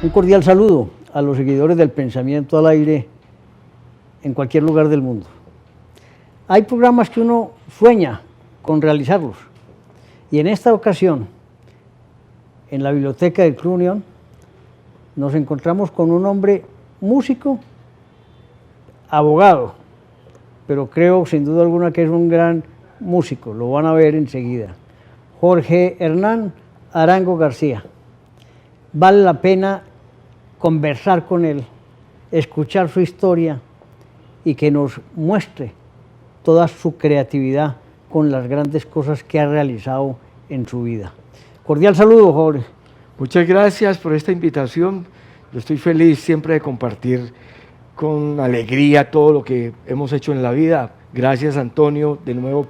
Un cordial saludo a los seguidores del Pensamiento al Aire en cualquier lugar del mundo. Hay programas que uno sueña con realizarlos y en esta ocasión, en la biblioteca del Club Unión, nos encontramos con un hombre músico, abogado, pero creo sin duda alguna que es un gran músico, lo van a ver enseguida. Jorge Hernán Arango García. Vale la pena conversar con él, escuchar su historia y que nos muestre toda su creatividad con las grandes cosas que ha realizado en su vida. Cordial saludo, Jorge. Muchas gracias por esta invitación. Yo estoy feliz siempre de compartir con alegría todo lo que hemos hecho en la vida. Gracias, Antonio, de nuevo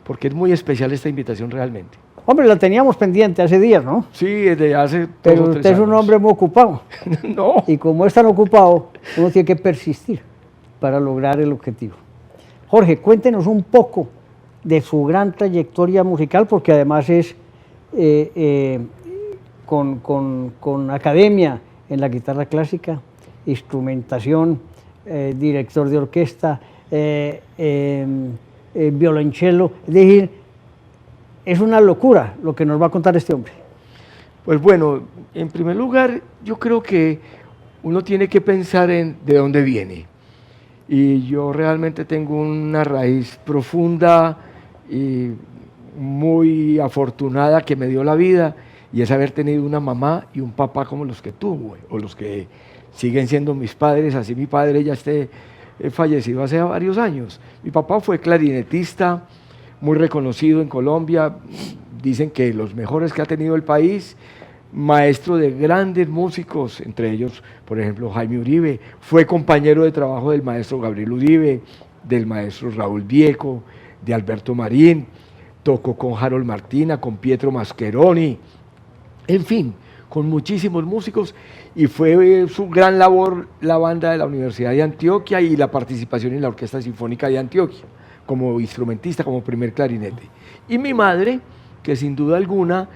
porque es muy especial esta invitación realmente. Hombre, la teníamos pendiente hace días, ¿no? Sí, desde hace 2 o 3 Pero años. usted es un hombre muy ocupado. No. Y como es tan ocupado, uno tiene que persistir para lograr el objetivo. Jorge, cuéntenos un poco de su gran trayectoria musical, porque además es con academia en la guitarra clásica, instrumentación, director de orquesta, violonchelo, es decir, es una locura lo que nos va a contar este hombre. Pues bueno, en primer lugar, yo creo que uno tiene que pensar en de dónde viene. Y yo realmente tengo una raíz profunda y muy afortunada que me dio la vida, y es haber tenido una mamá y un papá como los que tuve, o los que siguen siendo mis padres. Así mi padre ya fallecido hace varios años. Mi papá fue clarinetista, muy reconocido en Colombia, dicen que los mejores que ha tenido el país, maestro de grandes músicos, entre ellos, por ejemplo, Jaime Uribe, fue compañero de trabajo del maestro Gabriel Uribe, del maestro Raúl Vieco, de Alberto Marín, tocó con Harold Martina, con Pietro Mascheroni, en fin, con muchísimos músicos, y fue su gran labor la banda de la Universidad de Antioquia y la participación en la Orquesta Sinfónica de Antioquia, como instrumentista, como primer clarinete. Y mi madre, que sin duda alguna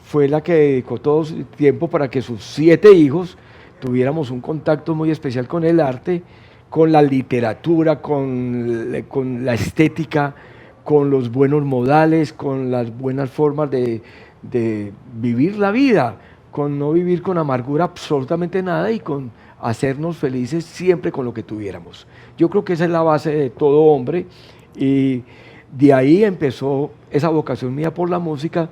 fue la que dedicó todo su tiempo para que sus 7 hijos tuviéramos un contacto muy especial con el arte, con la literatura, con la estética, con los buenos modales, con las buenas formas de vivir la vida, con no vivir con amargura absolutamente nada y con hacernos felices siempre con lo que tuviéramos. Yo creo que esa es la base de todo hombre, y de ahí empezó esa vocación mía por la música,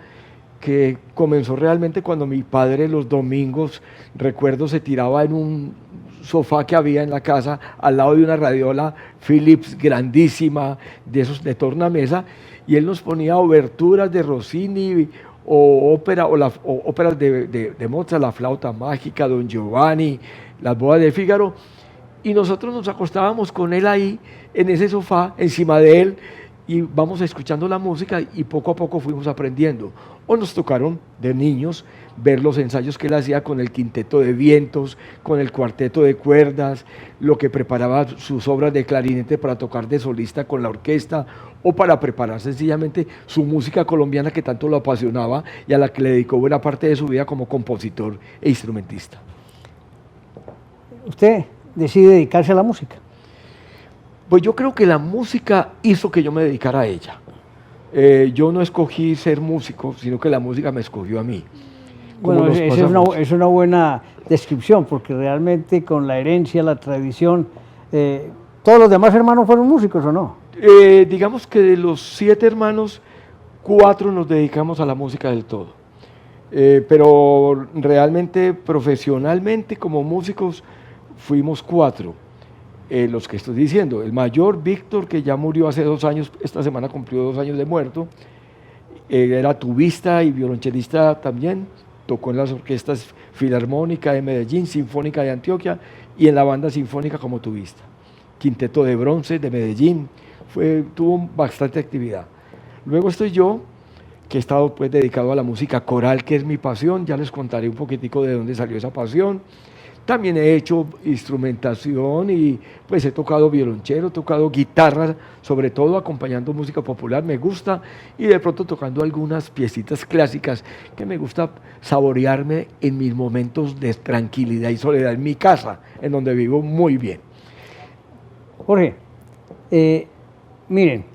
que comenzó realmente cuando mi padre los domingos, recuerdo, se tiraba en un sofá que había en la casa al lado de una radiola Philips grandísima, de esos de tornamesa, y él nos ponía oberturas de Rossini o óperas de Mozart, La flauta mágica, Don Giovanni, Las bodas de Fígaro, y nosotros nos acostábamos con él ahí en ese sofá, encima de él, y vamos escuchando la música, y poco a poco fuimos aprendiendo. O nos tocaron de niños ver los ensayos que él hacía con el quinteto de vientos, con el cuarteto de cuerdas, lo que preparaba sus obras de clarinete para tocar de solista con la orquesta, o para preparar sencillamente su música colombiana que tanto lo apasionaba y a la que le dedicó buena parte de su vida como compositor e instrumentista. ¿Usted decide dedicarse a la música? Pues yo creo que la música hizo que yo me dedicara a ella. Yo no escogí ser músico, sino que la música me escogió a mí. Bueno, esa es una buena descripción, porque realmente con la herencia, la tradición, ¿todos los demás hermanos fueron músicos o no? Digamos que de los 7 hermanos, 4 nos dedicamos a la música del todo. Pero realmente, profesionalmente, como músicos, fuimos 4. Los que estoy diciendo, el mayor, Víctor, que ya murió hace 2 años, esta semana cumplió 2 años de muerto, era tubista y violonchelista también, tocó en las orquestas Filarmónica de Medellín, Sinfónica de Antioquia y en la banda sinfónica como tubista. Quinteto de Bronce de Medellín, tuvo bastante actividad. Luego estoy yo, que he estado pues dedicado a la música coral, que es mi pasión, ya les contaré un poquitico de dónde salió esa pasión. También he hecho instrumentación y pues he tocado violonchelo, he tocado guitarra, sobre todo acompañando música popular, me gusta, y de pronto tocando algunas piecitas clásicas que me gusta saborearme en mis momentos de tranquilidad y soledad en mi casa, en donde vivo muy bien. Jorge, miren,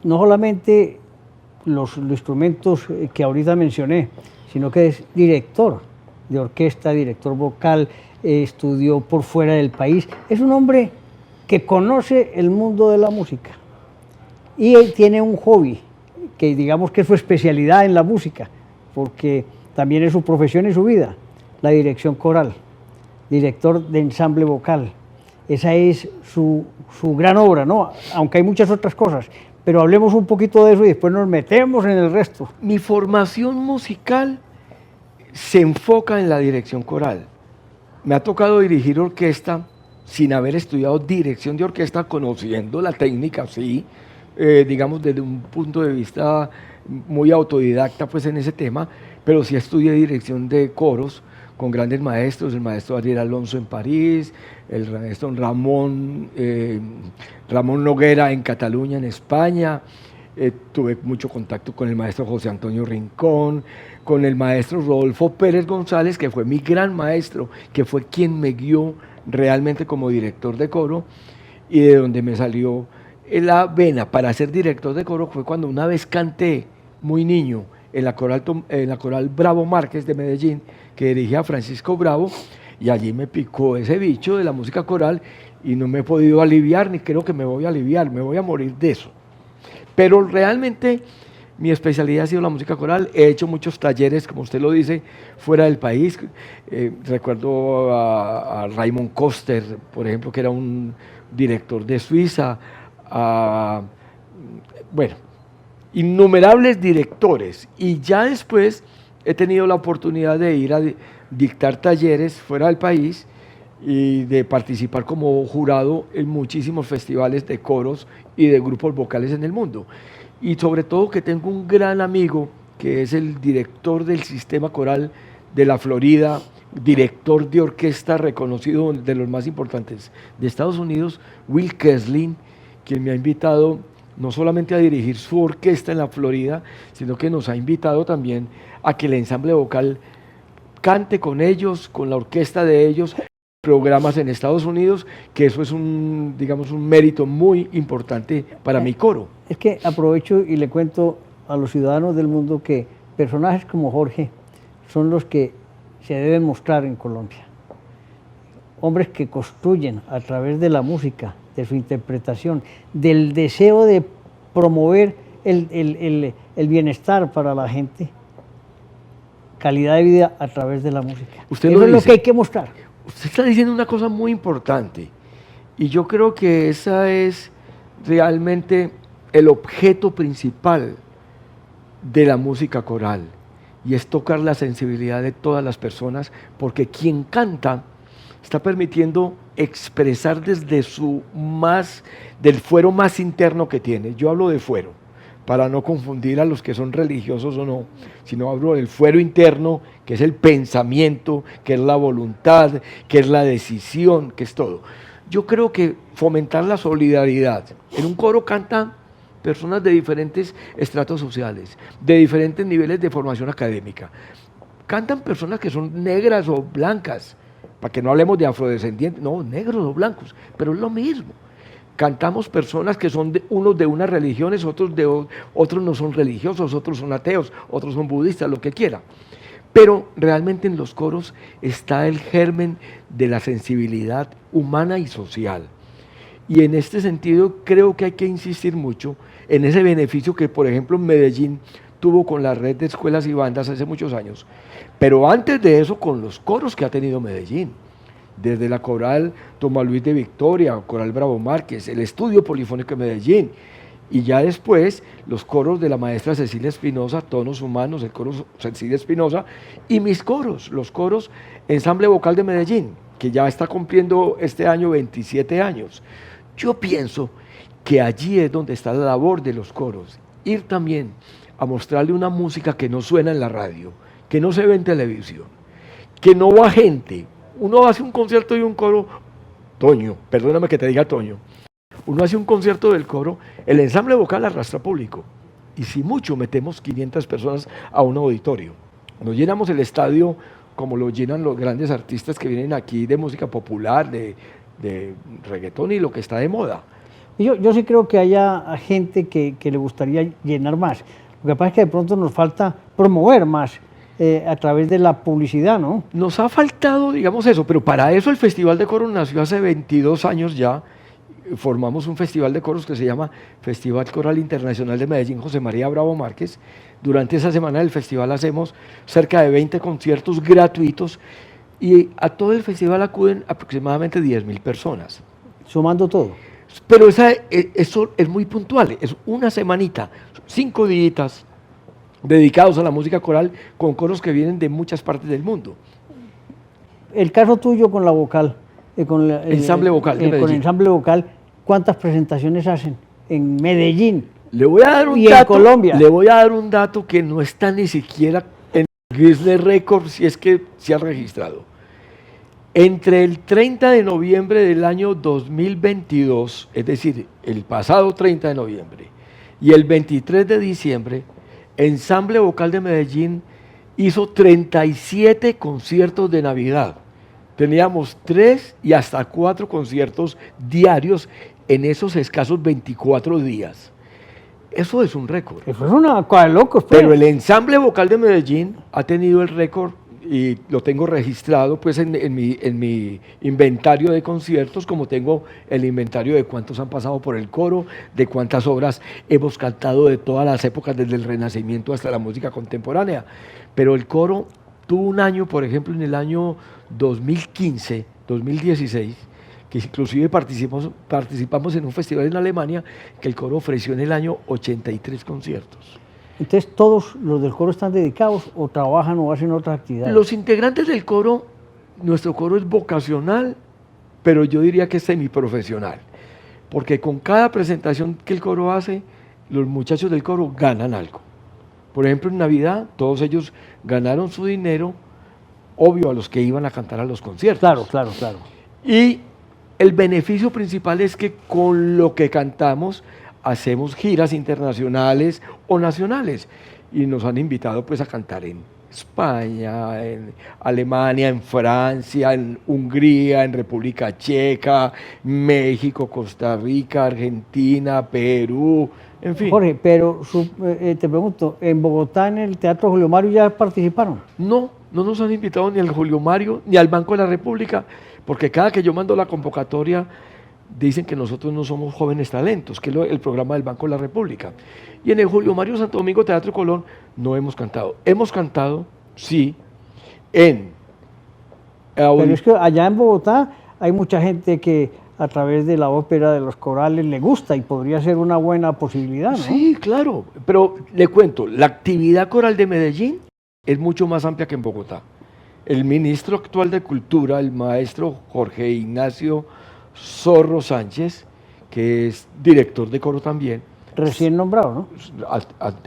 no solamente los instrumentos que ahorita mencioné, sino que es director de orquesta, director vocal, estudió por fuera del país. Es un hombre que conoce el mundo de la música y él tiene un hobby, que digamos que es su especialidad en la música, porque también es su profesión y su vida, la dirección coral, director de ensamble vocal. Esa es su gran obra, ¿no? Aunque hay muchas otras cosas, pero hablemos un poquito de eso y después nos metemos en el resto. Mi formación musical se enfoca en la dirección coral. Me ha tocado dirigir orquesta sin haber estudiado dirección de orquesta, conociendo la técnica, sí, digamos desde un punto de vista muy autodidacta pues en ese tema, pero sí estudié dirección de coros con grandes maestros, el maestro Ariel Alonso en París, el maestro Ramón Noguera en Cataluña, en España. Tuve mucho contacto con el maestro José Antonio Rincón, con el maestro Rodolfo Pérez González, que fue mi gran maestro, que fue quien me guió realmente como director de coro, y de donde me salió la vena para ser director de coro fue cuando una vez canté muy niño en la coral Bravo Márquez de Medellín, que dirigía Francisco Bravo, y allí me picó ese bicho de la música coral y no me he podido aliviar, ni creo que me voy a aliviar, me voy a morir de eso. Pero realmente mi especialidad ha sido la música coral. He hecho muchos talleres, como usted lo dice, fuera del país. Recuerdo a Raymond Koster, por ejemplo, que era un director de Suiza. Bueno, innumerables directores. Y ya después he tenido la oportunidad de ir a dictar talleres fuera del país y de participar como jurado en muchísimos festivales de coros y de grupos vocales en el mundo. Y sobre todo que tengo un gran amigo que es el director del sistema coral de la Florida, director de orquesta reconocido de los más importantes de Estados Unidos, Will Kesling, quien me ha invitado no solamente a dirigir su orquesta en la Florida, sino que nos ha invitado también a que el ensamble vocal cante con ellos, con la orquesta de ellos, programas en Estados Unidos, que eso es digamos, un mérito muy importante para mi coro. Es que aprovecho y le cuento a los ciudadanos del mundo que personajes como Jorge son los que se deben mostrar en Colombia. Hombres que construyen a través de la música, de su interpretación, del deseo de promover el bienestar para la gente, calidad de vida a través de la música. Usted Eso lo es lo dice. que hay que mostrar. Usted está diciendo una cosa muy importante y yo creo que esa es realmente el objeto principal de la música coral, y es tocar la sensibilidad de todas las personas, porque quien canta está permitiendo expresar desde del fuero más interno que tiene. Yo hablo de fuero, para no confundir a los que son religiosos o no, sino hablo del fuero interno, que es el pensamiento, que es la voluntad, que es la decisión, que es todo. Yo creo que fomentar la solidaridad. En un coro cantan personas de diferentes estratos sociales, de diferentes niveles de formación académica. Cantan personas que son negras o blancas, para que no hablemos de afrodescendientes, no, negros o blancos, pero es lo mismo. Cantamos personas que son unos de unas religiones, otros no son religiosos, otros son ateos, otros son budistas, lo que quiera. Pero realmente en los coros está el germen de la sensibilidad humana y social. Y en este sentido creo que hay que insistir mucho en ese beneficio que, por ejemplo, Medellín tuvo con la red de escuelas y bandas hace muchos años. Pero antes de eso, con los coros que ha tenido Medellín. Desde la coral Tomás Luis de Victoria, coral Bravo Márquez, el estudio polifónico de Medellín, y ya después los coros de la maestra Cecilia Espinosa, Tonos Humanos, el coro Cecilia Espinosa, y mis coros, los coros Ensamble Vocal de Medellín, que ya está cumpliendo este año 27 años. Yo pienso que allí es donde está la labor de los coros, ir también a mostrarle una música que no suena en la radio, que no se ve en televisión, que no va gente, uno hace un concierto y un coro, Toño, perdóname que te diga Toño, uno hace un concierto del coro, el ensamble vocal arrastra público, y si mucho metemos 500 personas a un auditorio. No llenamos el estadio como lo llenan los grandes artistas que vienen aquí de música popular, de reggaetón y lo que está de moda. Yo sí creo que haya gente que le gustaría llenar más. Lo que pasa es que de pronto nos falta promover más a través de la publicidad, ¿no? Nos ha faltado, digamos eso, pero para eso el Festival de Coros nació hace 22 años ya. Formamos un festival de coros que se llama Festival Coral Internacional de Medellín José María Bravo Márquez. Durante esa semana del festival hacemos cerca de 20 conciertos gratuitos y a todo el festival acuden aproximadamente 10.000 personas. Sumando todo. Pero eso es muy puntual, es una semanita, 5 días dedicados a la música coral con coros que vienen de muchas partes del mundo. El caso tuyo con la vocal, con el ensamble vocal de Medellín. Con el ensamble vocal, ¿cuántas presentaciones hacen en Medellín? Le voy a dar un y dato, en Colombia. Le voy a dar un dato que no está ni siquiera en Guinness Records, si es que se ha registrado. Entre el 30 de noviembre del año 2022, es decir, el pasado 30 de noviembre, y el 23 de diciembre, Ensamble Vocal de Medellín hizo 37 conciertos de Navidad. Teníamos 3 y hasta 4 conciertos diarios en esos escasos 24 días. Eso es un récord. Eso es una cosa de locos. Pero el Ensamble Vocal de Medellín ha tenido el récord y lo tengo registrado pues en mi inventario de conciertos, como tengo el inventario de cuántos han pasado por el coro, de cuántas obras hemos cantado de todas las épocas, desde el Renacimiento hasta la música contemporánea. Pero el coro tuvo un año, por ejemplo, en el año 2015, 2016, que inclusive participamos en un festival en Alemania, que el coro ofreció en el año 83 conciertos. Entonces, ¿todos los del coro están dedicados o trabajan o hacen otras actividades? Los integrantes del coro, nuestro coro es vocacional, pero yo diría que es semiprofesional, porque con cada presentación que el coro hace, los muchachos del coro ganan algo. Por ejemplo, en Navidad, todos ellos ganaron su dinero, obvio, a los que iban a cantar a los conciertos. Claro, claro, claro. Y el beneficio principal es que con lo que cantamos hacemos giras internacionales o nacionales y nos han invitado pues a cantar en España, en Alemania, en Francia, en Hungría, en República Checa, México, Costa Rica, Argentina, Perú, en fin. Jorge, pero te pregunto, ¿en Bogotá, en el Teatro Julio Mario, ya participaron? No nos han invitado ni al Julio Mario ni al Banco de la República, porque cada que yo mando la convocatoria dicen que nosotros no somos jóvenes talentos, que es el programa del Banco de la República. Y en el Julio Mario Santo Domingo Teatro Colón no hemos cantado. Hemos cantado, sí, en... Pero es que allá en Bogotá hay mucha gente que a través de la ópera, de los corales, le gusta y podría ser una buena posibilidad, ¿no? Sí, claro, pero le cuento, la actividad coral de Medellín es mucho más amplia que en Bogotá. El ministro actual de Cultura, el maestro Jorge Ignacio Zorro Sánchez, que es director de coro también. Recién nombrado, ¿no?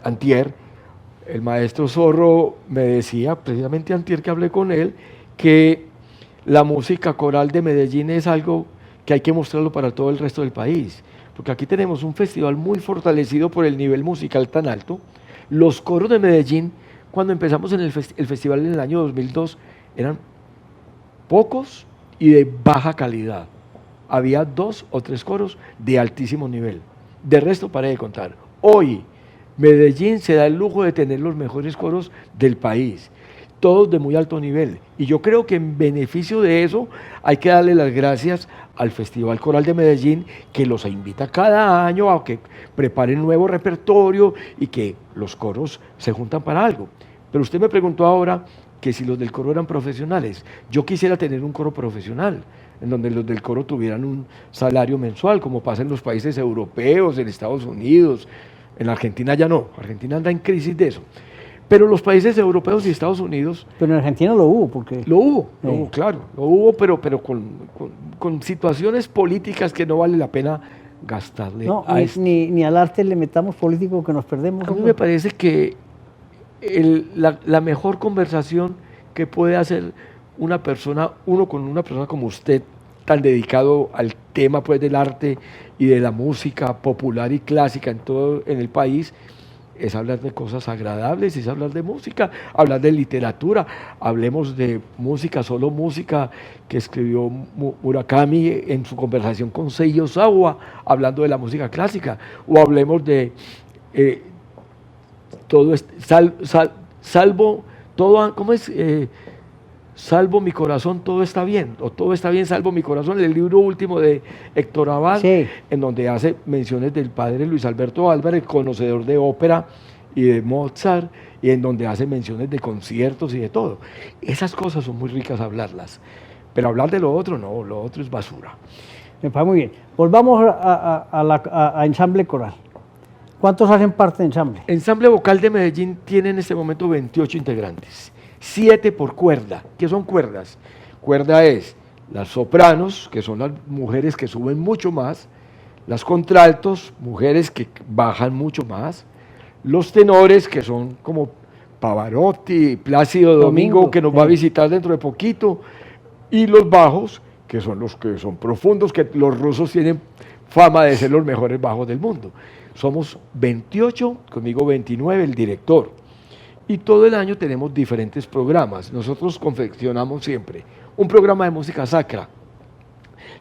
Antier, el maestro Zorro me decía, precisamente antier que hablé con él, que la música coral de Medellín es algo que hay que mostrarlo para todo el resto del país, porque aquí tenemos un festival muy fortalecido por el nivel musical tan alto. Los coros de Medellín, cuando empezamos en el festival en el año 2002, eran pocos y de baja calidad. Había 2 o 3 coros de altísimo nivel. De resto, paré de contar. Hoy, Medellín se da el lujo de tener los mejores coros del país, todos de muy alto nivel. Y yo creo que en beneficio de eso hay que darle las gracias al Festival Coral de Medellín, que los invita cada año a que preparen nuevo repertorio y que los coros se juntan para algo. Pero usted me preguntó ahora que si los del coro eran profesionales. Yo quisiera tener un coro profesional, en donde los del coro tuvieran un salario mensual, como pasa en los países europeos, en Estados Unidos. En Argentina ya no, Argentina anda en crisis de eso. Pero los países europeos y Estados Unidos... Pero en Argentina lo hubo, porque... Lo hubo, claro, lo hubo, pero con situaciones políticas que no vale la pena gastarle. No, ni al arte le metamos político que nos perdemos. A mí me parece que la mejor conversación que puede hacer uno con una persona como usted, tan dedicado al tema pues del arte y de la música popular y clásica en el país, es hablar de cosas agradables, es hablar de música, hablar de literatura. Hablemos de música, solo música, que escribió Murakami en su conversación con Seiji Ozawa, hablando de la música clásica, o hablemos de todo salvo todo, ¿cómo es? Salvo mi corazón, todo está bien, o todo está bien, salvo mi corazón, el libro último de Héctor Abad, Sí. en donde hace menciones del padre Luis Alberto Álvarez, conocedor de ópera y de Mozart, y en donde hace menciones de conciertos y de todo. Esas cosas son muy ricas hablarlas, pero hablar de lo otro no, lo otro es basura. Me parece muy bien. Volvamos a ensamble coral. ¿Cuántos hacen parte de ensamble? Ensamble Vocal de Medellín tiene en este momento 28 integrantes, 7 por cuerda. ¿Qué son cuerdas? Cuerda es las sopranos, que son las mujeres que suben mucho más, las contraltos, mujeres que bajan mucho más, los tenores, que son como Pavarotti, Plácido Domingo, que nos va a visitar dentro de poquito, y los bajos, que son los que son profundos, que los rusos tienen fama de ser los mejores bajos del mundo. Somos 28, conmigo 29, el director. Y todo el año tenemos diferentes programas. Nosotros confeccionamos siempre un programa de música sacra.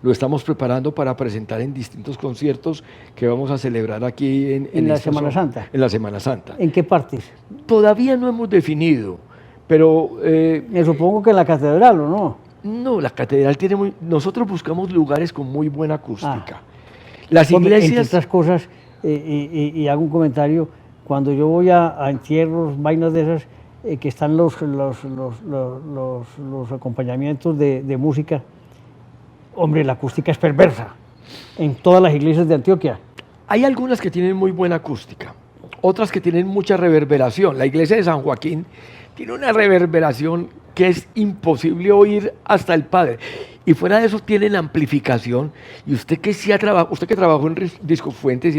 Lo estamos preparando para presentar en distintos conciertos que vamos a celebrar aquí en la Semana Santa. En la Semana Santa. ¿En qué partes? Todavía no hemos definido, pero... Me supongo que en la catedral, ¿o no? No, la catedral tiene nosotros buscamos lugares con muy buena acústica. Las Porque, iglesias... entre otras cosas, y hago un comentario, cuando yo voy a entierros, vainas de esas, que están los acompañamientos de música, hombre, la acústica es perversa en todas las iglesias de Antioquia. Hay algunas que tienen muy buena acústica, otras que tienen mucha reverberación. La iglesia de San Joaquín tiene una reverberación que es imposible oír hasta el Padre. Y fuera de eso tienen amplificación. Y usted que sí usted que trabajó en Discos Fuentes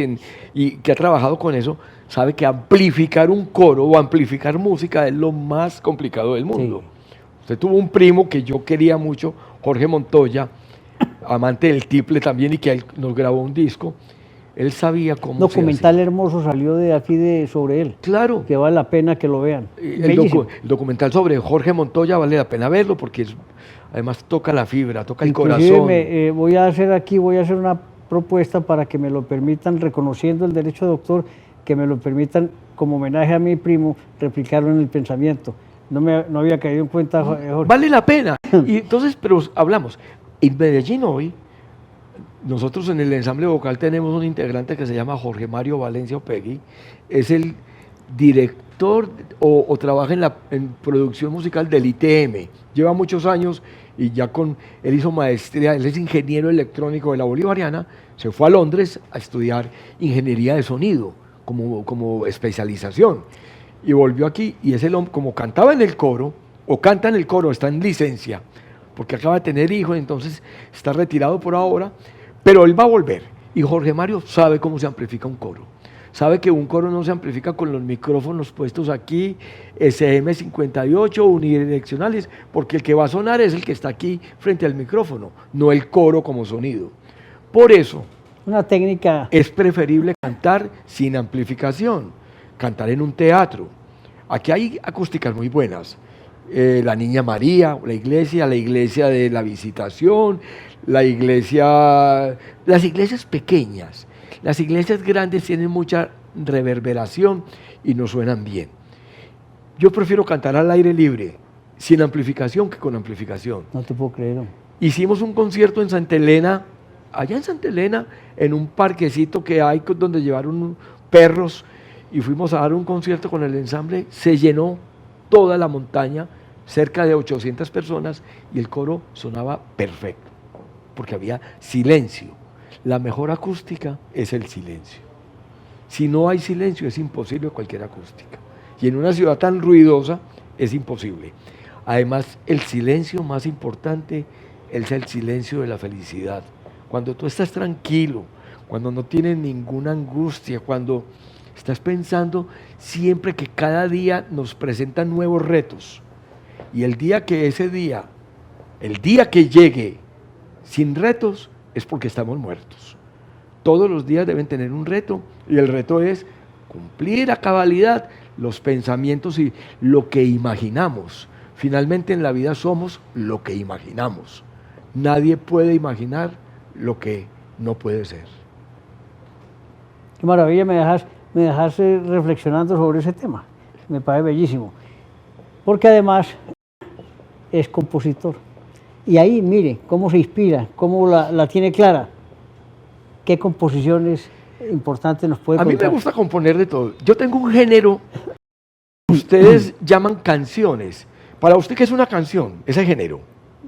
y que ha trabajado con eso, sabe que amplificar un coro o amplificar música es lo más complicado del mundo. Sí. Usted tuvo un primo que yo quería mucho, Jorge Montoya, amante del tiple también, y que él nos grabó un disco. Él sabía cómo documental hermoso salió de aquí sobre él. Claro. Que vale la pena que lo vean. El documental sobre Jorge Montoya vale la pena verlo porque además toca la fibra, toca el corazón. Voy a hacer una propuesta para que me lo permitan, reconociendo el derecho de autor, que me lo permitan como homenaje a mi primo, replicarlo en el pensamiento. No había caído en cuenta, Jorge. Vale la pena. Y entonces, pero hablamos. En Medellín hoy, nosotros en el ensamble vocal tenemos un integrante que se llama Jorge Mario Valencia Opegui, es el director o trabaja en producción musical del ITM, lleva muchos años y él hizo maestría, él es ingeniero electrónico de la Bolivariana, se fue a Londres a estudiar ingeniería de sonido como especialización y volvió aquí y es el hombre, como cantaba en el coro, o canta en el coro, está en licencia, porque acaba de tener hijos, entonces está retirado por ahora, pero él va a volver. Y Jorge Mario sabe cómo se amplifica un coro. Sabe que un coro no se amplifica con los micrófonos puestos aquí, SM58, unidireccionales, porque el que va a sonar es el que está aquí frente al micrófono, no el coro como sonido. Por eso, una técnica. Es preferible cantar sin amplificación, cantar en un teatro. Aquí hay acústicas muy buenas. La Niña María, la iglesia de la Visitación, las iglesias pequeñas. Las iglesias grandes tienen mucha reverberación y no suenan bien. Yo prefiero cantar al aire libre, sin amplificación que con amplificación. No te puedo creer. Hicimos un concierto en Santa Elena, allá en Santa Elena, en un parquecito que hay donde llevaron perros, y fuimos a dar un concierto con el ensamble, se llenó toda la montaña, cerca de 800 personas, y el coro sonaba perfecto, porque había silencio. La mejor acústica es el silencio. Si no hay silencio es imposible cualquier acústica. Y en una ciudad tan ruidosa es imposible. Además, el silencio más importante es el silencio de la felicidad. Cuando tú estás tranquilo, cuando no tienes ninguna angustia, cuando estás pensando siempre que cada día nos presentan nuevos retos. Y el día que ese día El día que llegue sin retos es porque estamos muertos. Todos los días deben tener un reto y el reto es cumplir a cabalidad los pensamientos y lo que imaginamos. Finalmente en la vida somos lo que imaginamos. Nadie puede imaginar lo que no puede ser. Qué maravilla, me dejas reflexionando sobre ese tema. Me parece bellísimo. Porque además es compositor. Y ahí, mire, cómo se inspira, cómo la tiene clara. ¿Qué composiciones importantes nos puede contar? A mí me gusta componer de todo. Yo tengo un género, ustedes llaman canciones. Para usted, ¿qué es una canción? Ese género.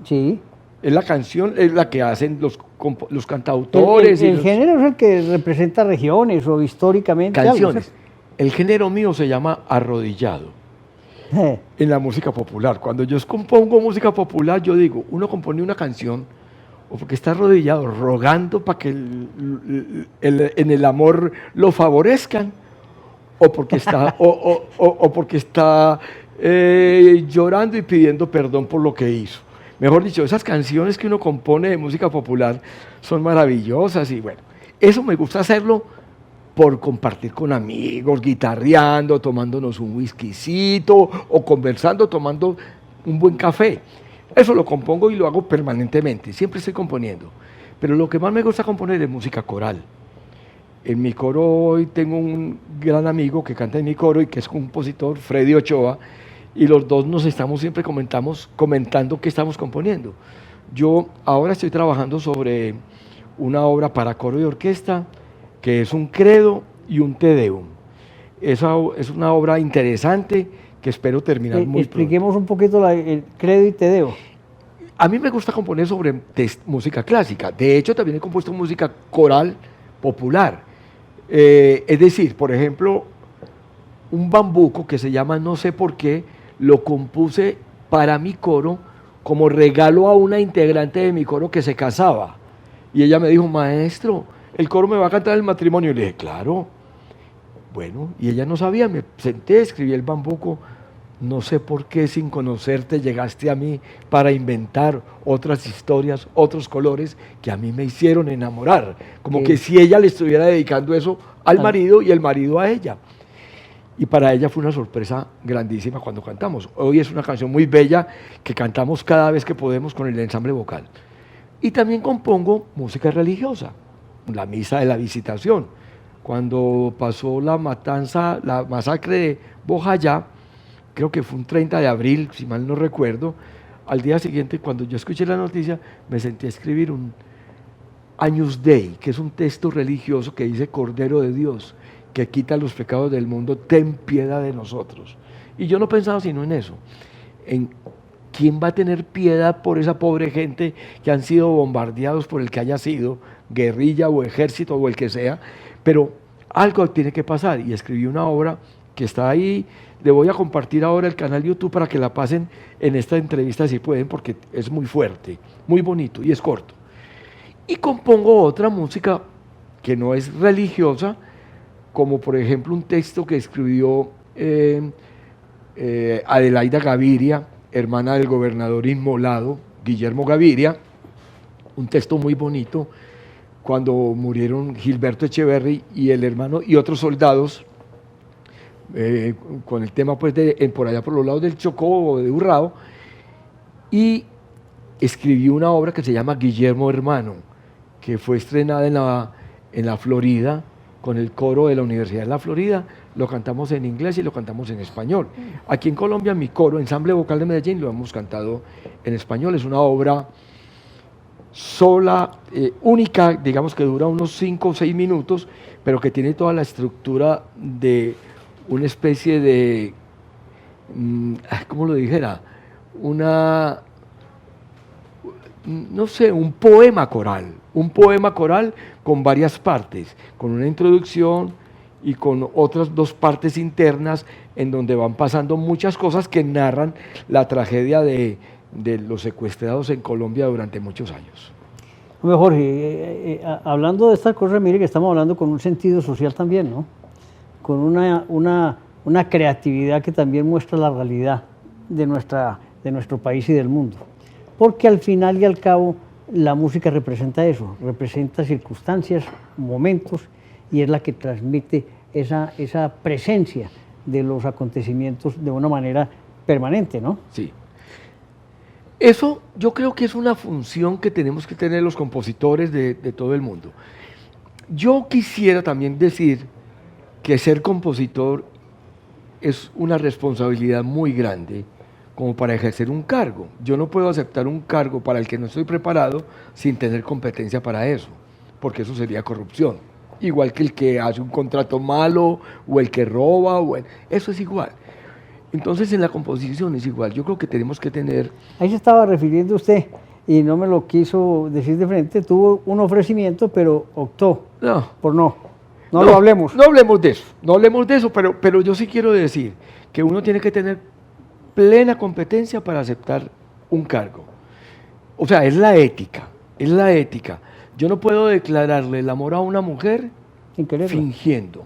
Sí. Es la canción, es la que hacen los cantautores. El género es el que representa regiones o históricamente. Canciones. El género mío se llama arrodillado. En la música popular. Cuando yo compongo música popular, yo digo, uno compone una canción o porque está arrodillado rogando para que en el amor lo favorezcan, o porque está, o porque está llorando y pidiendo perdón por lo que hizo. Mejor dicho, esas canciones que uno compone de música popular son maravillosas y bueno, eso me gusta hacerlo por compartir con amigos, guitarreando, tomándonos un whiskycito o conversando, tomando un buen café. Eso lo compongo y lo hago permanentemente, siempre estoy componiendo. Pero lo que más me gusta componer es música coral. En mi coro hoy tengo un gran amigo que canta en mi coro y que es compositor, Freddy Ochoa, y los dos nos estamos siempre comentando qué estamos componiendo. Yo ahora estoy trabajando sobre una obra para coro y orquesta, que es un credo y un te deum. Esa es una obra interesante que espero terminar muy pronto. Expliquemos un poquito el credo y te deum. A mí me gusta componer sobre música clásica. De hecho, también he compuesto música coral popular. Es decir, por ejemplo, un bambuco que se llama No sé por qué, lo compuse para mi coro como regalo a una integrante de mi coro que se casaba. Y ella me dijo, maestro, el coro me va a cantar el matrimonio. Y le dije, claro. Bueno, y ella no sabía, me senté, escribí el bambuco. No sé por qué sin conocerte llegaste a mí para inventar otras historias, otros colores que a mí me hicieron enamorar. Como que si ella le estuviera dedicando eso al marido y el marido a ella. Y para ella fue una sorpresa grandísima cuando cantamos. Hoy es una canción muy bella que cantamos cada vez que podemos con el ensamble vocal. Y también compongo música religiosa, la misa de la visitación. Cuando pasó la matanza, la masacre de Bojayá, creo que fue un 30 de abril, si mal no recuerdo, al día siguiente, cuando yo escuché la noticia, me senté a escribir un Agnus Dei, que es un texto religioso que dice, Cordero de Dios, que quita los pecados del mundo, ten piedad de nosotros. Y yo no pensaba sino en eso, en quién va a tener piedad por esa pobre gente que han sido bombardeados por el que haya sido, guerrilla o ejército o el que sea, pero algo tiene que pasar. Y escribí una obra que está ahí, le voy a compartir ahora el canal YouTube para que la pasen en esta entrevista si pueden, porque es muy fuerte, muy bonito y es corto. Y compongo otra música que no es religiosa, como por ejemplo un texto que escribió Adelaida Gaviria, hermana del gobernador inmolado, Guillermo Gaviria, un texto muy bonito, cuando murieron Gilberto Echeverry y el hermano y otros soldados, con el tema pues por allá por los lados del Chocó o de Urrao, y escribí una obra que se llama Guillermo Hermano, que fue estrenada en la Florida, con el coro de la Universidad de la Florida. Lo cantamos en inglés y lo cantamos en español. Aquí en Colombia, mi coro, Ensamble Vocal de Medellín, lo hemos cantado en español. Es una obra sola, única, digamos que dura unos 5 o 6 minutos, pero que tiene toda la estructura de una especie de, ¿cómo lo dijera? No sé, un poema coral con varias partes, con una introducción y con otras 2 partes internas en donde van pasando muchas cosas que narran la tragedia de los secuestrados en Colombia durante muchos años. Hombre, Jorge, hablando de estas cosas, mire que estamos hablando con un sentido social también, ¿no? Con una creatividad que también muestra la realidad de nuestro país y del mundo. porque al final y al cabo la música representa eso, representa circunstancias, momentos, y es la que transmite esa presencia de los acontecimientos de una manera permanente, ¿no? Sí. Eso yo creo que es una función que tenemos que tener los compositores de todo el mundo. Yo quisiera también decir que ser compositor es una responsabilidad muy grande como para ejercer un cargo. Yo no puedo aceptar un cargo para el que no estoy preparado sin tener competencia para eso, porque eso sería corrupción. Igual que el que hace un contrato malo o el que roba, eso es igual. Entonces en la composición es igual. Yo creo que tenemos que tener... Ahí se estaba refiriendo usted y no me lo quiso decir de frente, tuvo un ofrecimiento, pero optó por no. No lo hablemos. No hablemos de eso, no hablemos de eso, pero yo sí quiero decir que uno tiene que tener plena competencia para aceptar un cargo. O sea, es la ética, es la ética. Yo no puedo declararle el amor a una mujer Sin quererlo. fingiendo.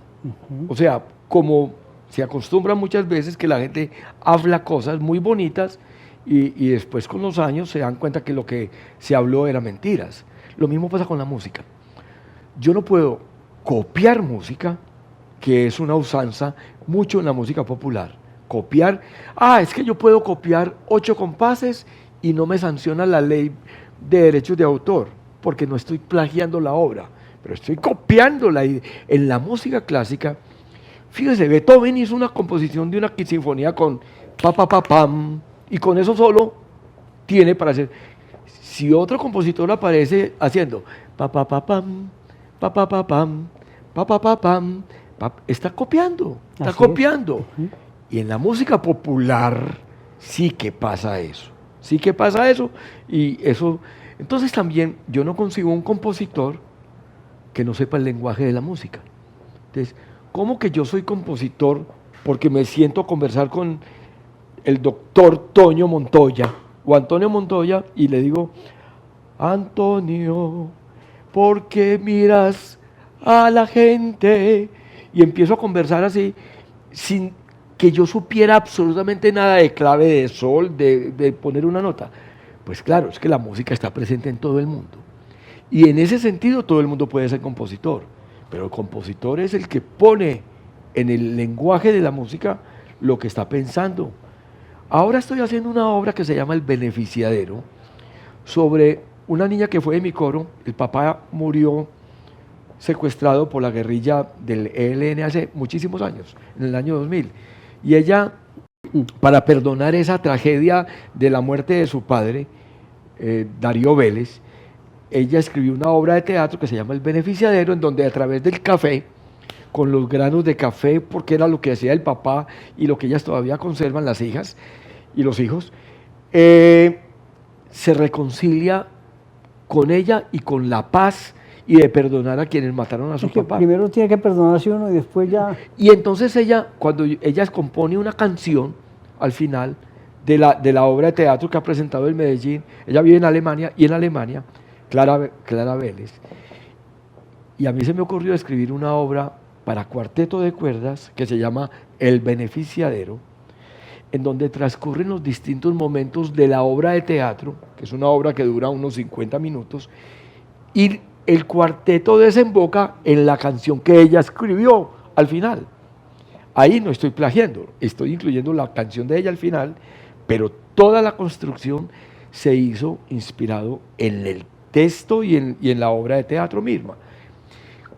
O sea, como se acostumbra muchas veces que la gente habla cosas muy bonitas y después con los años se dan cuenta que lo que se habló era mentiras. Lo mismo pasa con la música. Yo no puedo copiar música, que es una usanza mucho en la música popular. Copiar, es que yo puedo copiar 8 compases y no me sanciona la ley de derechos de autor, porque no estoy plagiando la obra, pero estoy copiándola. Y en la música clásica, fíjese, Beethoven hizo una composición de una sinfonía con pa pa pa pam, y con eso solo tiene para hacer. Si otro compositor aparece haciendo pa pa pa pam, pa pa pa pam, pa pa pa pam, está copiando, está Así copiando. es. Y en la música popular sí que pasa eso, sí que pasa eso, y eso, entonces también yo no consigo un compositor que no sepa el lenguaje de la música. Entonces, ¿cómo que yo soy compositor porque me siento a conversar con el doctor Toño Montoya o Antonio Montoya y le digo, Antonio, ¿por qué miras a la gente? Y empiezo a conversar así, sin que yo supiera absolutamente nada de clave de sol, de poner una nota. Pues claro, es que la música está presente en todo el mundo. Y en ese sentido todo el mundo puede ser compositor, pero el compositor es el que pone en el lenguaje de la música lo que está pensando. Ahora estoy haciendo una obra que se llama El Beneficiadero, sobre una niña que fue de mi coro. El papá murió secuestrado por la guerrilla del ELN hace muchísimos años, en el año 2000. Y ella, para perdonar esa tragedia de la muerte de su padre, Darío Vélez, ella escribió una obra de teatro que se llama El Beneficiadero, en donde a través del café, con los granos de café, porque era lo que hacía el papá y lo que ellas todavía conservan, las hijas y los hijos, se reconcilia con ella y con la paz y de perdonar a quienes mataron a su papá. Primero tiene que perdonarse uno y después ya... Y entonces ella, cuando ella compone una canción al final de la obra de teatro que ha presentado en Medellín, ella vive en Alemania, y en Alemania, Clara Vélez, y a mí se me ocurrió escribir una obra para cuarteto de cuerdas que se llama El Beneficiadero, en donde transcurren los distintos momentos de la obra de teatro, que es una obra que dura unos 50 minutos, y el cuarteto desemboca en la canción que ella escribió al final. Ahí no estoy plagiando, estoy incluyendo la canción de ella al final, pero toda la construcción se hizo inspirado en el texto y en la obra de teatro misma.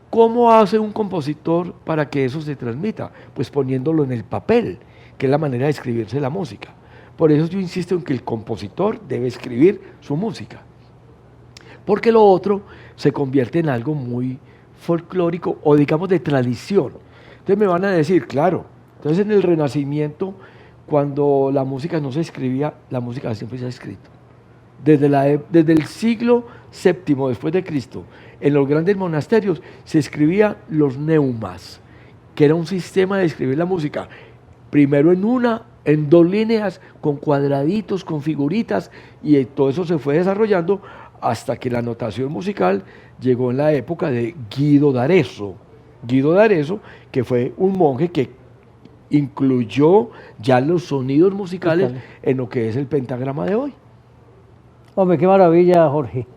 ¿Cómo hace un compositor para que eso se transmita? Pues poniéndolo en el papel, que es la manera de escribirse la música. Por eso yo insisto en que el compositor debe escribir su música, porque lo otro se convierte en algo muy folclórico o digamos de tradición. Entonces me van a decir, claro, entonces en el Renacimiento, cuando la música no se escribía, la música siempre se ha escrito. Desde el siglo VII después de Cristo, en los grandes monasterios se escribía los neumas, que era un sistema de escribir la música, primero en 2 líneas, con cuadraditos, con figuritas, y todo eso se fue desarrollando hasta que la notación musical llegó en la época de Guido d'Arezzo. Guido d'Arezzo, que fue un monje que incluyó ya los sonidos musicales en lo que es el pentagrama de hoy. Hombre, qué maravilla, Jorge.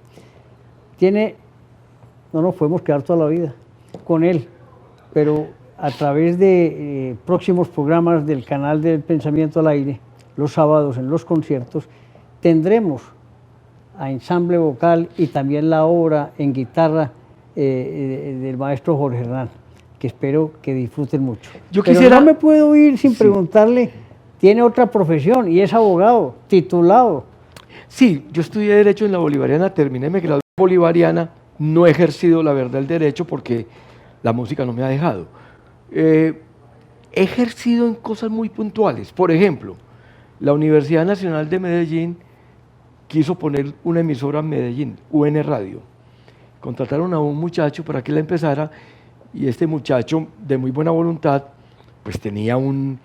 No nos podemos quedar toda la vida con él, pero a través de próximos programas del canal del Pensamiento al Aire, los sábados en los conciertos, tendremos a ensamble vocal y también la obra en guitarra del maestro Jorge Hernán, que espero que disfruten mucho. Pero no me puedo ir sin preguntarle, tiene otra profesión y es abogado, titulado. Sí, yo estudié Derecho en la Bolivariana, terminé, me gradué en Bolivariana, no he ejercido la verdad el derecho porque la música no me ha dejado. He ejercido en cosas muy puntuales. Por ejemplo, la Universidad Nacional de Medellín quiso poner una emisora en Medellín, UN Radio. Contrataron a un muchacho para que la empezara y este muchacho, de muy buena voluntad, pues tenía un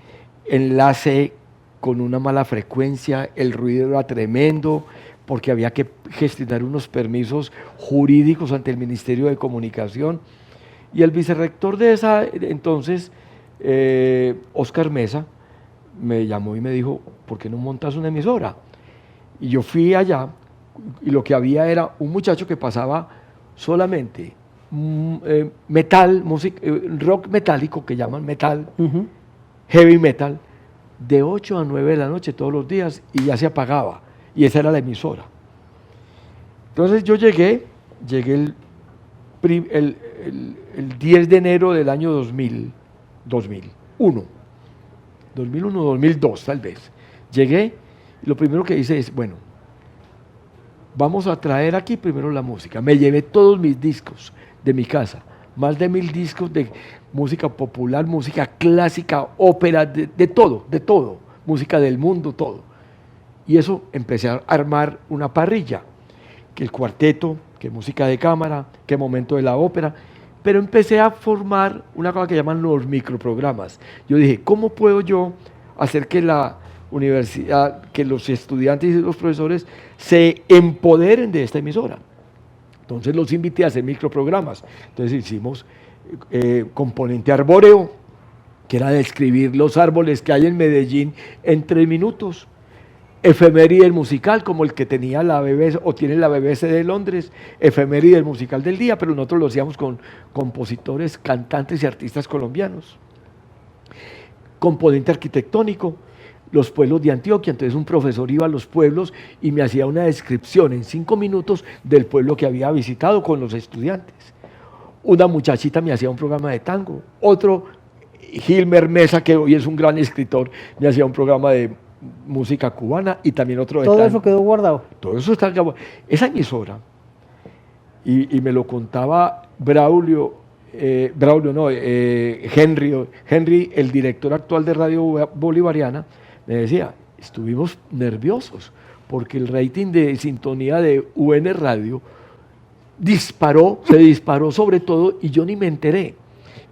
enlace con una mala frecuencia, el ruido era tremendo, porque había que gestionar unos permisos jurídicos ante el Ministerio de Comunicación. Y el vicerrector de esa entonces, Oscar Mesa, me llamó y me dijo, ¿por qué no montas una emisora? Y yo fui allá y lo que había era un muchacho que pasaba solamente metal, rock metálico, que llaman metal, heavy metal, de 8 a 9 de la noche todos los días y ya se apagaba. Y esa era la emisora. Entonces yo llegué el 10 de enero del año 2001, 2002 tal vez. Llegué y lo primero que hice es, bueno, vamos a traer aquí primero la música. Me llevé todos mis discos de mi casa, más de 1000 discos de música popular, música clásica, ópera, de todo, música del mundo, todo. Y eso empecé a armar una parrilla, que el cuarteto, que música de cámara, que momento de la ópera, pero empecé a formar una cosa que llaman los microprogramas. Yo dije, ¿cómo puedo yo hacer que la universidad, que los estudiantes y los profesores se empoderen de esta emisora? Entonces los invité a hacer microprogramas. Entonces hicimos componente arbóreo, que era describir los árboles que hay en Medellín en 3 minutos. Efeméride musical, como el que tenía la BBC o tiene la BBC de Londres, efeméride musical del día, pero nosotros lo hacíamos con compositores, cantantes y artistas colombianos. Componente arquitectónico, los pueblos de Antioquia. Entonces un profesor iba a los pueblos y me hacía una descripción en 5 minutos del pueblo que había visitado con los estudiantes. Una muchachita me hacía un programa de tango, otro, Gilmer Mesa, que hoy es un gran escritor, me hacía un programa de música cubana y también otro de todo eso quedó guardado. Todo eso está guardado. Esa emisora, y me lo contaba Henry, el director actual de Radio Bolivariana, me decía, estuvimos nerviosos porque el rating de sintonía de UN Radio se disparó sobre todo y yo ni me enteré.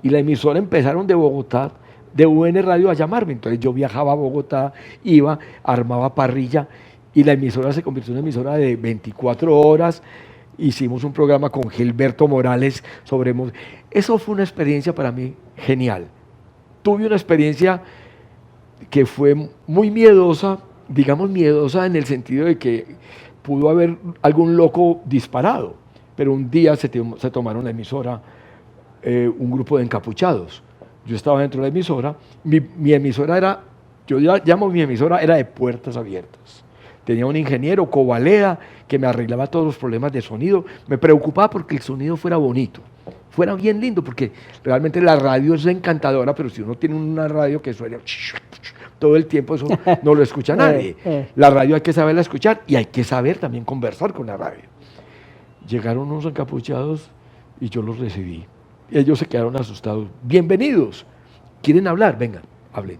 Y la emisora empezaron de Bogotá, de UN Radio a llamarme, entonces yo viajaba a Bogotá, iba, armaba parrilla y la emisora se convirtió en una emisora de 24 horas, hicimos un programa con Gilberto Morales sobre música. Eso fue una experiencia para mí genial. Tuve una experiencia que fue muy miedosa, digamos miedosa en el sentido de que pudo haber algún loco disparado, pero un día se tomaron la emisora un grupo de encapuchados. Yo estaba dentro de la emisora, mi emisora era, yo llamo mi emisora, era de puertas abiertas. Tenía un ingeniero, Covaleda, que me arreglaba todos los problemas de sonido. Me preocupaba porque el sonido fuera bonito, fuera bien lindo, porque realmente la radio es encantadora, pero si uno tiene una radio que suena todo el tiempo, eso no lo escucha nadie. La radio hay que saberla escuchar y hay que saber también conversar con la radio. Llegaron unos encapuchados y yo los recibí. Ellos se quedaron asustados. Bienvenidos. ¿Quieren hablar? Vengan, hablen.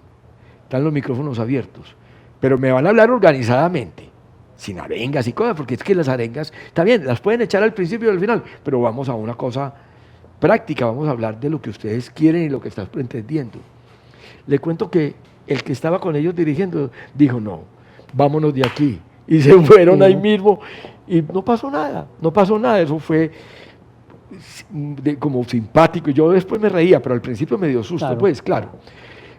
Están los micrófonos abiertos. Pero me van a hablar organizadamente, sin arengas y cosas, porque es que las arengas, está bien, las pueden echar al principio y al final, pero vamos a una cosa práctica, vamos a hablar de lo que ustedes quieren y lo que están pretendiendo. Le cuento que el que estaba con ellos dirigiendo dijo, no, vámonos de aquí. Y se fueron ahí mismo y no pasó nada, eso fue como simpático. Yo después me reía, pero al principio me dio susto, claro. Pues claro.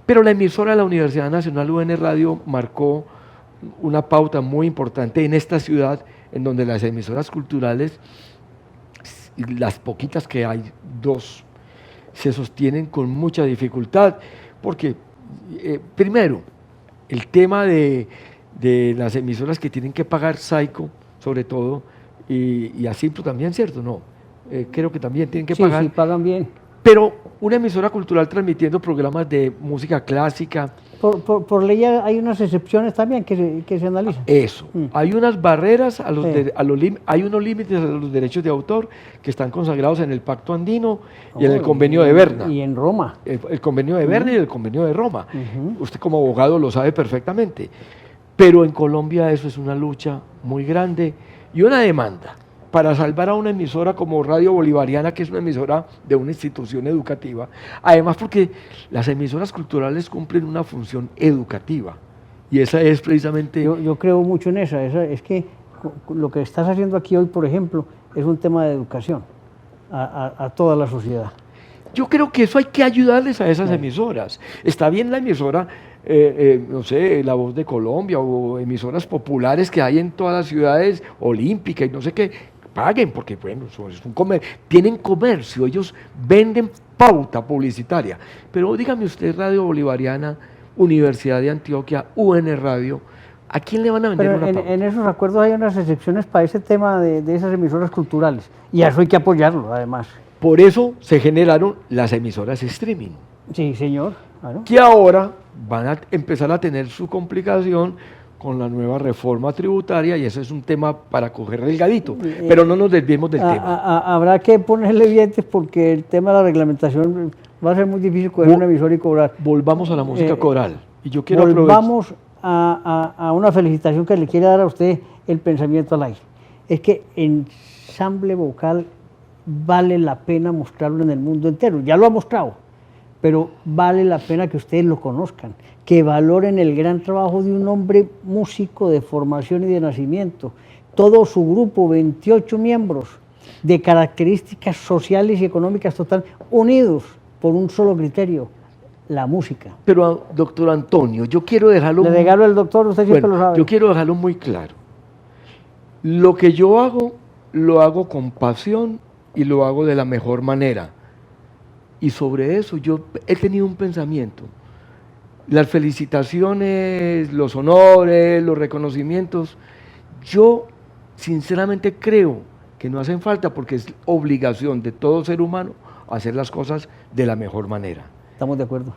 Pero la emisora de la Universidad Nacional UN Radio marcó una pauta muy importante en esta ciudad en donde las emisoras culturales, las poquitas que hay, dos, se sostienen con mucha dificultad, porque primero, el tema de las emisoras que tienen que pagar Saico, sobre todo, y Asimpro también, ¿cierto? No, creo que también tienen que pagar. Sí, pagan bien. Pero una emisora cultural transmitiendo programas de música clásica. Por ley hay unas excepciones también que se analizan. Eso. Hay unas barreras, hay unos límites a los derechos de autor que están consagrados en el Pacto Andino y en el Convenio de Berna. Y en Roma. El Convenio de Berna y el Convenio de Roma. Usted como abogado lo sabe perfectamente. Pero en Colombia eso es una lucha muy grande y una demanda para salvar a una emisora como Radio Bolivariana, que es una emisora de una institución educativa, además porque las emisoras culturales cumplen una función educativa, y esa es precisamente... Yo creo mucho en esa, es que lo que estás haciendo aquí hoy, por ejemplo, es un tema de educación a toda la sociedad. Yo creo que eso hay que ayudarles a esas emisoras. Está bien la emisora, no sé, La Voz de Colombia o emisoras populares que hay en todas las ciudades, Olímpica y no sé qué, paguen, porque bueno, eso es un tienen comercio, ellos venden pauta publicitaria. Pero dígame usted, Radio Bolivariana, Universidad de Antioquia, UN Radio, ¿a quién le van a vender una pauta? En esos acuerdos hay unas excepciones para ese tema de esas emisoras culturales, y a eso hay que apoyarlo, además. Por eso se generaron las emisoras streaming. Sí, señor. Claro. Que ahora van a empezar a tener su complicación con la nueva reforma tributaria, y ese es un tema para coger delgadito, pero no nos desviemos del tema. Habrá que ponerle dientes porque el tema de la reglamentación va a ser muy difícil coger una emisora y cobrar. Volvamos a la música coral. Y yo quiero volvamos a una felicitación que le quiere dar a usted el pensamiento al aire. Es que ensamble vocal vale la pena mostrarlo en el mundo entero. Ya lo ha mostrado, pero vale la pena que ustedes lo conozcan, que valoren el gran trabajo de un hombre músico de formación y de nacimiento. Todo su grupo, 28 miembros, de características sociales y económicas total, unidos por un solo criterio, la música. Pero, doctor Antonio, yo quiero dejarlo... Le regalo al doctor, usted siempre lo sabe. Yo quiero dejarlo muy claro. Lo que yo hago, lo hago con pasión y lo hago de la mejor manera. Y sobre eso yo he tenido un pensamiento. Las felicitaciones, los honores, los reconocimientos, yo sinceramente creo que no hacen falta porque es obligación de todo ser humano hacer las cosas de la mejor manera. Estamos de acuerdo.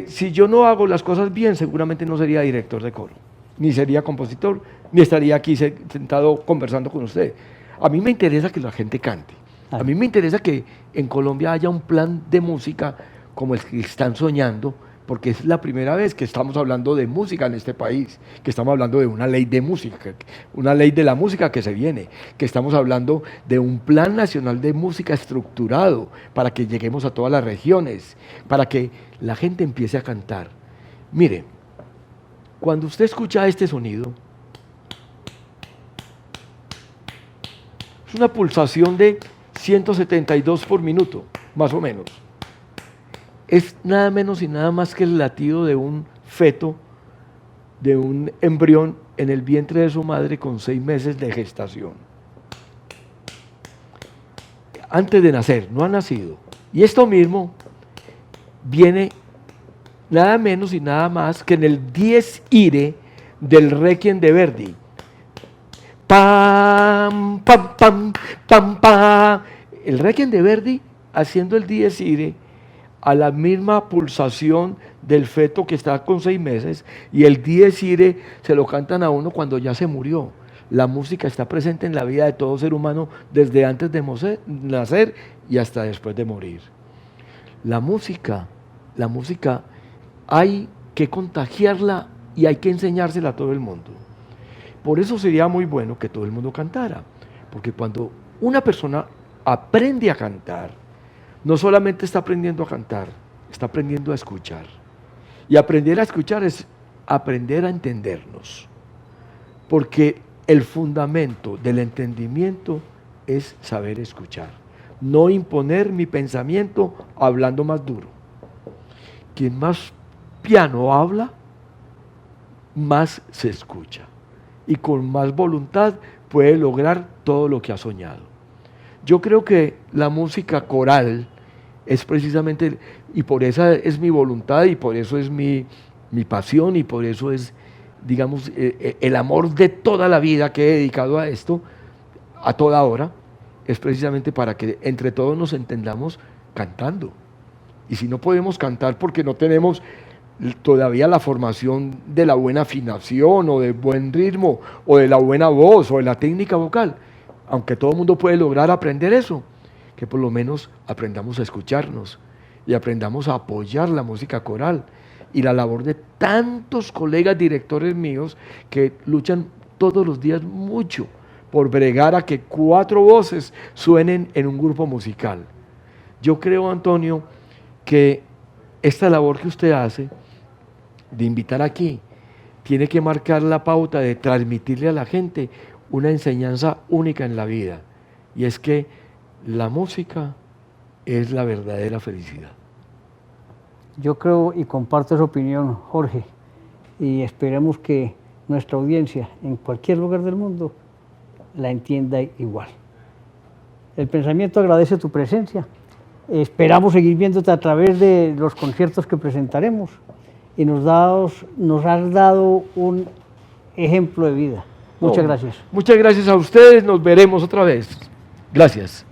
Si yo no hago las cosas bien, seguramente no sería director de coro, ni sería compositor, ni estaría aquí sentado conversando con usted. A mí me interesa que la gente cante. A mí me interesa que en Colombia haya un plan de música como el que están soñando, porque es la primera vez que estamos hablando de música en este país, que estamos hablando de una ley de música, una ley de la música que se viene, que estamos hablando de un plan nacional de música estructurado para que lleguemos a todas las regiones, para que la gente empiece a cantar. Mire, cuando usted escucha este sonido, es una pulsación de 172 por minuto, más o menos. Es nada menos y nada más que el latido de un feto, de un embrión en el vientre de su madre con 6 meses de gestación. Antes de nacer, no ha nacido. Y esto mismo viene nada menos y nada más que en el Dies Irae del Requiem de Verdi. Pam, pam, pam, pam, pam. El Requiem de Verdi haciendo el Dies Irae a la misma pulsación del feto que está con 6 meses, y el Dies Irae se lo cantan a uno cuando ya se murió. La música está presente en la vida de todo ser humano desde antes de nacer y hasta después de morir. La música hay que contagiarla y hay que enseñársela a todo el mundo. Por eso sería muy bueno que todo el mundo cantara, porque cuando una persona aprende a cantar, no solamente está aprendiendo a cantar, está aprendiendo a escuchar. Y aprender a escuchar es aprender a entendernos, porque el fundamento del entendimiento es saber escuchar, no imponer mi pensamiento hablando más duro. Quien más piano habla, más se escucha. y con más voluntad puede lograr todo lo que ha soñado. Yo creo que la música coral es precisamente, y por esa es mi voluntad, y por eso es mi pasión, y por eso es, digamos, el amor de toda la vida que he dedicado a esto, a toda hora, es precisamente para que entre todos nos entendamos cantando. Y si no podemos cantar porque no tenemos todavía la formación de la buena afinación o del buen ritmo o de la buena voz o de la técnica vocal, aunque todo el mundo puede lograr aprender eso, que por lo menos aprendamos a escucharnos y aprendamos a apoyar la música coral y la labor de tantos colegas directores míos que luchan todos los días mucho por bregar a que 4 voces suenen en un grupo musical. Yo creo, Antonio, que esta labor que usted hace de invitar aquí tiene que marcar la pauta de transmitirle a la gente una enseñanza única en la vida, y es que la música es la verdadera felicidad. Yo creo y comparto esa opinión, Jorge, y esperemos que nuestra audiencia en cualquier lugar del mundo la entienda igual. El pensamiento agradece tu presencia. Esperamos seguir viéndote a través de los conciertos que presentaremos y nos has dado un ejemplo de vida. Muchas gracias. Muchas gracias a ustedes, nos veremos otra vez. Gracias.